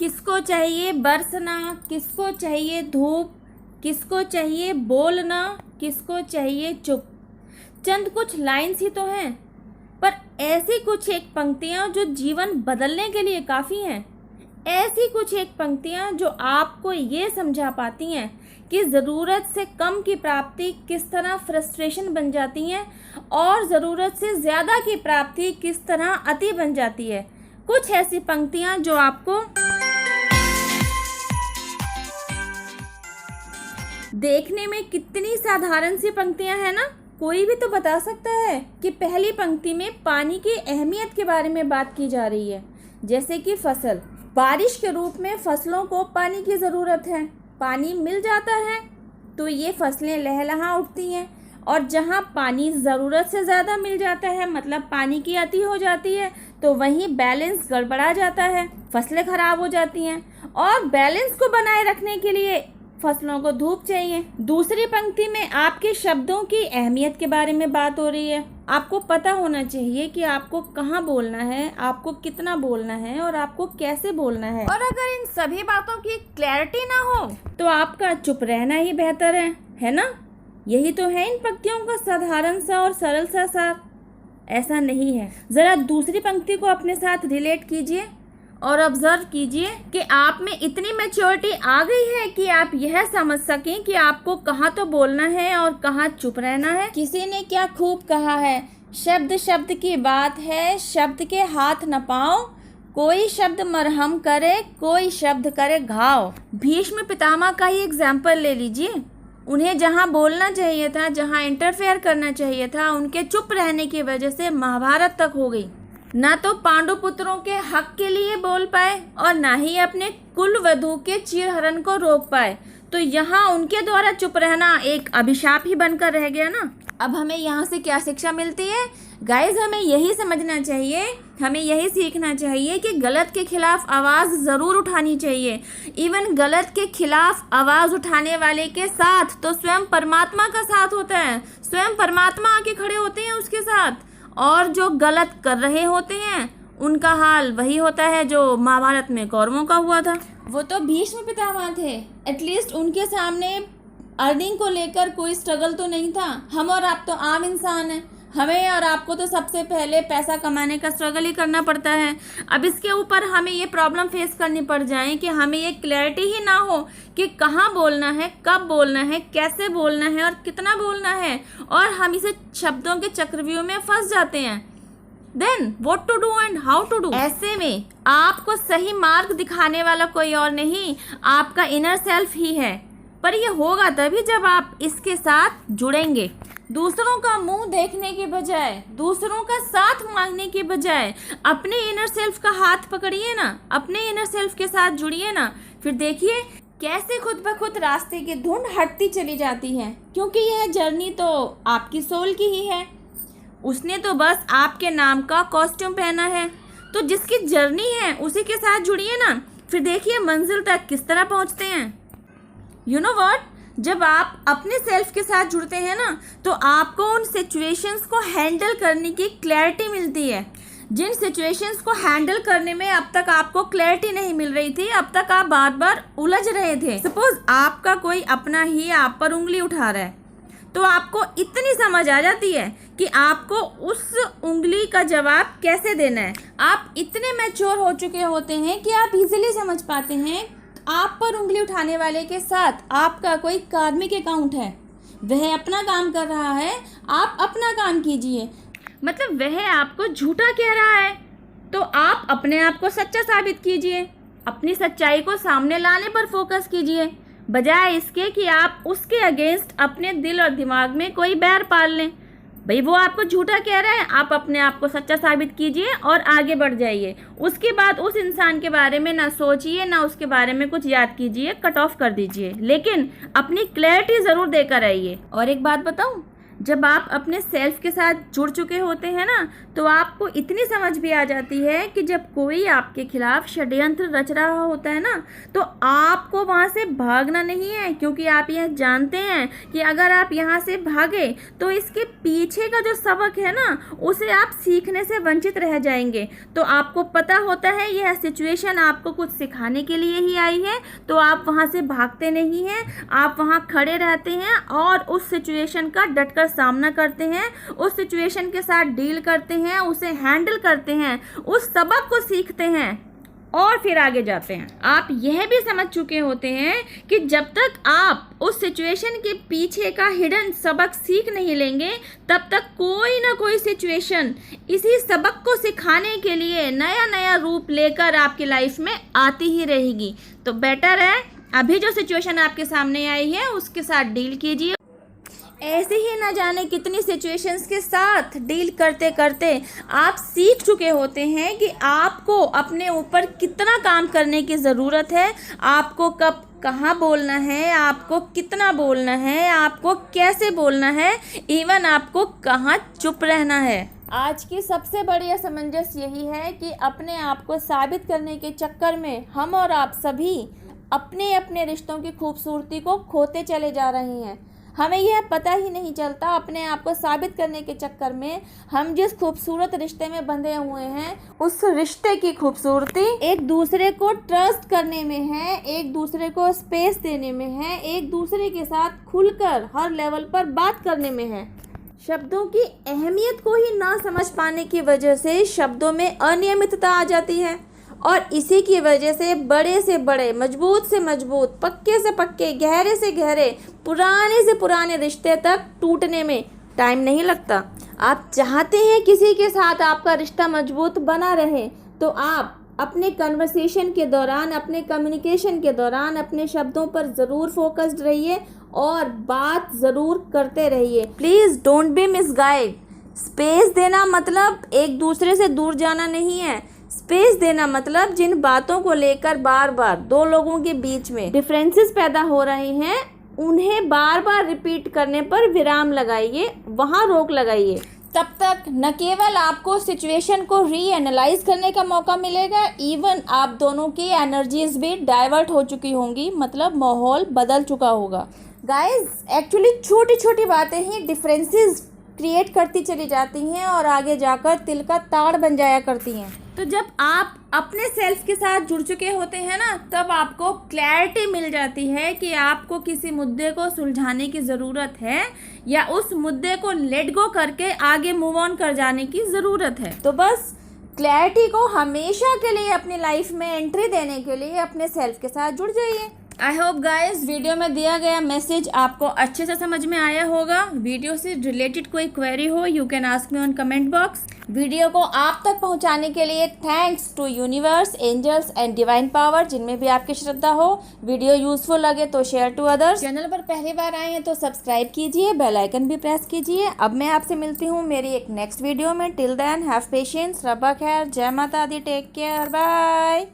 किसको चाहिए बरसना, किसको चाहिए धूप, किसको चाहिए बोलना, किसको चाहिए चुप। चंद कुछ लाइन्स ही तो हैं, पर ऐसी कुछ एक पंक्तियाँ जो जीवन बदलने के लिए काफ़ी हैं। ऐसी कुछ एक पंक्तियाँ जो आपको ये समझा पाती हैं कि ज़रूरत से कम की प्राप्ति किस तरह फ्रस्ट्रेशन बन जाती है और ज़रूरत से ज़्यादा की प्राप्ति किस तरह अति बन जाती है। कुछ ऐसी पंक्तियाँ जो आपको देखने में कितनी साधारण सी पंक्तियाँ हैं ना, कोई भी तो बता सकता है कि पहली पंक्ति में पानी की अहमियत के बारे में बात की जा रही है। जैसे कि फसल, बारिश के रूप में फसलों को पानी की ज़रूरत है। पानी मिल जाता है तो ये फसलें लहलहा उठती हैं, और जहाँ पानी ज़रूरत से ज़्यादा मिल जाता है, मतलब पानी की अति हो जाती है, तो वहीं बैलेंस गड़बड़ा जाता है, फसलें ख़राब हो जाती हैं। और बैलेंस को बनाए रखने के लिए फसलों को धूप चाहिए। दूसरी पंक्ति में आपके शब्दों की अहमियत के बारे में बात हो रही है। आपको पता होना चाहिए कि आपको कहाँ बोलना है, आपको कितना बोलना है और आपको कैसे बोलना है। और अगर इन सभी बातों की क्लैरिटी ना हो तो आपका चुप रहना ही बेहतर है ना। यही तो है इन पंक्तियों का साधारण सा और सरल सा सार। ऐसा नहीं है। ज़रा दूसरी पंक्ति को अपने साथ रिलेट कीजिए और ऑब्जर्व कीजिए कि आप में इतनी मैच्योरिटी आ गई है कि आप यह समझ सकें कि आपको कहाँ तो बोलना है और कहाँ चुप रहना है। किसी ने क्या खूब कहा है, शब्द शब्द की बात है, शब्द के हाथ न पाओ, कोई शब्द मरहम करे, कोई शब्द करे घाव। भीष्म पितामह का ही एग्जाम्पल ले लीजिए। उन्हें जहाँ बोलना चाहिए था, जहाँ इंटरफेयर करना चाहिए था, उनके चुप रहने की वजह से महाभारत तक हो गई। ना तो पांडु पुत्रों के हक के लिए बोल पाए और ना ही अपने कुल वधू के चीरहरण को रोक पाए। तो यहाँ उनके द्वारा चुप रहना एक अभिशाप ही बनकर रह गया ना। अब हमें यहाँ से क्या शिक्षा मिलती है गाइज? हमें यही समझना चाहिए, हमें यही सीखना चाहिए कि गलत के खिलाफ आवाज़ ज़रूर उठानी चाहिए। इवन गलत के खिलाफ आवाज़ उठाने वाले के साथ तो स्वयं परमात्मा का साथ होता है। स्वयं परमात्मा आके खड़े होते हैं उसके साथ, और जो गलत कर रहे होते हैं उनका हाल वही होता है जो महाभारत में कौरवों का हुआ था। वो तो भीष्म पितामह थे, एटलीस्ट उनके सामने अर्निंग को लेकर कोई स्ट्रगल तो नहीं था। हम और आप तो आम इंसान हैं, हमें और आपको तो सबसे पहले पैसा कमाने का स्ट्रगल ही करना पड़ता है। अब इसके ऊपर हमें ये प्रॉब्लम फेस करनी पड़ जाए कि हमें ये क्लैरिटी ही ना हो कि कहाँ बोलना है, कब बोलना है, कैसे बोलना है और कितना बोलना है, और हम इसे शब्दों के चक्रव्यूह में फंस जाते हैं। Then what to do and how to do. ऐसे में आपको सही मार्ग दिखाने वाला कोई और नहीं, आपका इनर सेल्फ ही है। पर यह होगा तभी जब आप इसके साथ जुड़ेंगे। दूसरों का मुंह देखने के बजाय, दूसरों का साथ मांगने के बजाय अपने इनर सेल्फ का हाथ पकड़िए ना, अपने इनर सेल्फ के साथ जुड़िए ना। फिर देखिए कैसे खुद ब खुद रास्ते की धुंध हटती चली जाती है, क्योंकि यह जर्नी तो आपकी सोल की ही है। उसने तो बस आपके नाम का कॉस्ट्यूम पहना है। तो जिसकी जर्नी है उसी के साथ जुड़िए ना, फिर देखिए मंजिल तक किस तरह पहुंचते हैं। यू नो व्हाट, जब आप अपने सेल्फ के साथ जुड़ते हैं ना, तो आपको उन सिचुएशंस को हैंडल करने की क्लैरिटी मिलती है। जिन सिचुएशंस को हैंडल करने में अब तक आपको क्लैरिटी नहीं मिल रही थी, अब तक आप बार बार उलझ रहे थे। सपोज आपका कोई अपना ही आप पर उंगली उठा रहा है, तो आपको इतनी समझ आ जाती है कि आपको उस उंगली का जवाब कैसे देना है। आप इतने मैच्योर हो चुके होते हैं कि आप इजीली समझ पाते हैं आप पर उंगली उठाने वाले के साथ आपका कोई कार्मिक अकाउंट है। वह अपना काम कर रहा है, आप अपना काम कीजिए। मतलब वह आपको झूठा कह रहा है, तो आप अपने आप को सच्चा साबित कीजिए। अपनी सच्चाई को सामने लाने पर फोकस कीजिए, बजाय इसके कि आप उसके अगेंस्ट अपने दिल और दिमाग में कोई बैर पाल लें। भाई वो आपको झूठा कह रहा है, आप अपने आप को सच्चा साबित कीजिए और आगे बढ़ जाइए। उसके बाद उस इंसान के बारे में ना सोचिए, ना उसके बारे में कुछ याद कीजिए, कट ऑफ कर दीजिए, लेकिन अपनी क्लैरिटी ज़रूर देकर आइए। और एक बात बताऊं, जब आप अपने सेल्फ के साथ जुड़ चुके होते हैं ना, तो आपको इतनी समझ भी आ जाती है कि जब कोई आपके खिलाफ षड्यंत्र रच रहा होता है ना, तो आपको वहाँ से भागना नहीं है, क्योंकि आप यह जानते हैं कि अगर आप यहाँ से भागे तो इसके पीछे का जो सबक है ना, उसे आप सीखने से वंचित रह जाएंगे। तो आपको पता होता है यह सिचुएशन आपको कुछ सिखाने के लिए ही आई है, तो आप वहाँ से भागते नहीं हैं, आप वहाँ खड़े रहते हैं और उस सिचुएशन का डटकर सामना करते हैं, उस सिचुएशन के साथ डील करते हैं, उसे हैंडल करते हैं, उस सबक को सीखते हैं और फिर आगे जाते हैं। आप यह भी समझ चुके होते हैं कि जब तक आप उस सिचुएशन के पीछे का हिडन सबक सीख नहीं लेंगे, तब तक कोई ना कोई सिचुएशन इसी सबक को सिखाने के लिए नया नया रूप लेकर आपकी लाइफ में आती ही रहेगी। तो बेटर है अभी जो सिचुएशन आपके सामने आई है उसके साथ डील कीजिए। ऐसे ही ना जाने कितनी सिचुएशंस के साथ डील करते करते आप सीख चुके होते हैं कि आपको अपने ऊपर कितना काम करने की ज़रूरत है, आपको कब कहाँ बोलना है, आपको कितना बोलना है, आपको कैसे बोलना है, इवन आपको कहाँ चुप रहना है। आज की सबसे बड़ी असमंजस यही है कि अपने आप को साबित करने के चक्कर में हम और आप सभी अपने अपने रिश्तों की खूबसूरती को खोते चले जा रहे हैं। हमें यह पता ही नहीं चलता अपने आप को साबित करने के चक्कर में हम जिस खूबसूरत रिश्ते में बंधे हुए हैं, उस रिश्ते की खूबसूरती एक दूसरे को ट्रस्ट करने में है, एक दूसरे को स्पेस देने में है, एक दूसरे के साथ खुलकर हर लेवल पर बात करने में है। शब्दों की अहमियत को ही ना समझ पाने की वजह से शब्दों में अनियमितता आ जाती है और इसी की वजह से बड़े, मजबूत से मजबूत, पक्के से पक्के, गहरे से गहरे, पुराने से पुराने रिश्ते तक टूटने में टाइम नहीं लगता। आप चाहते हैं किसी के साथ आपका रिश्ता मजबूत बना रहे, तो आप अपने कन्वर्सेशन के दौरान, अपने कम्युनिकेशन के दौरान अपने शब्दों पर ज़रूर फोकस्ड रहिए और बात ज़रूर करते रहिए। Please don't be misguide. Space देना मतलब एक दूसरे से दूर जाना नहीं है। स्पेस देना मतलब जिन बातों को लेकर बार बार दो लोगों के बीच में डिफरेंसेस पैदा हो रहे हैं, उन्हें बार बार रिपीट करने पर विराम लगाइए, वहाँ रोक लगाइए। तब तक न केवल आपको सिचुएशन को रीएनालाइज करने का मौका मिलेगा, इवन आप दोनों की एनर्जीज भी डाइवर्ट हो चुकी होंगी, मतलब माहौल बदल चुका होगा। गाइज, एक्चुअली छोटी छोटी बातें ही डिफरेंसेस क्रिएट करती चली जाती हैं और आगे जाकर तिल का ताड़ बन जाया करती हैं। तो जब आप अपने सेल्फ के साथ जुड़ चुके होते हैं ना, तब आपको क्लैरिटी मिल जाती है कि आपको किसी मुद्दे को सुलझाने की ज़रूरत है या उस मुद्दे को लेट गो करके आगे मूव ऑन कर जाने की ज़रूरत है। तो बस क्लैरिटी को हमेशा के लिए अपनी लाइफ में एंट्री देने के लिए अपने सेल्फ के साथ जुड़ जाइए। आई होप गाइस वीडियो में दिया गया मैसेज आपको अच्छे से समझ में आया होगा। वीडियो से रिलेटेड कोई क्वेरी हो, you can ask me on comment box. Video को आप तक पहुंचाने के लिए thanks to universe, angels and divine power, जिनमें भी आपकी श्रद्धा हो। वीडियो यूजफुल लगे तो शेयर टू अदर्स। चैनल पर पहली बार आए हैं तो सब्सक्राइब कीजिए, बेल आइकन भी प्रेस कीजिए। अब मैं आपसे मिलती हूँ मेरी एक नेक्स्ट वीडियो में। टिल देन हैव पेशेंस, रब्बा खैर, जय माता दी, टेक केयर, बाय।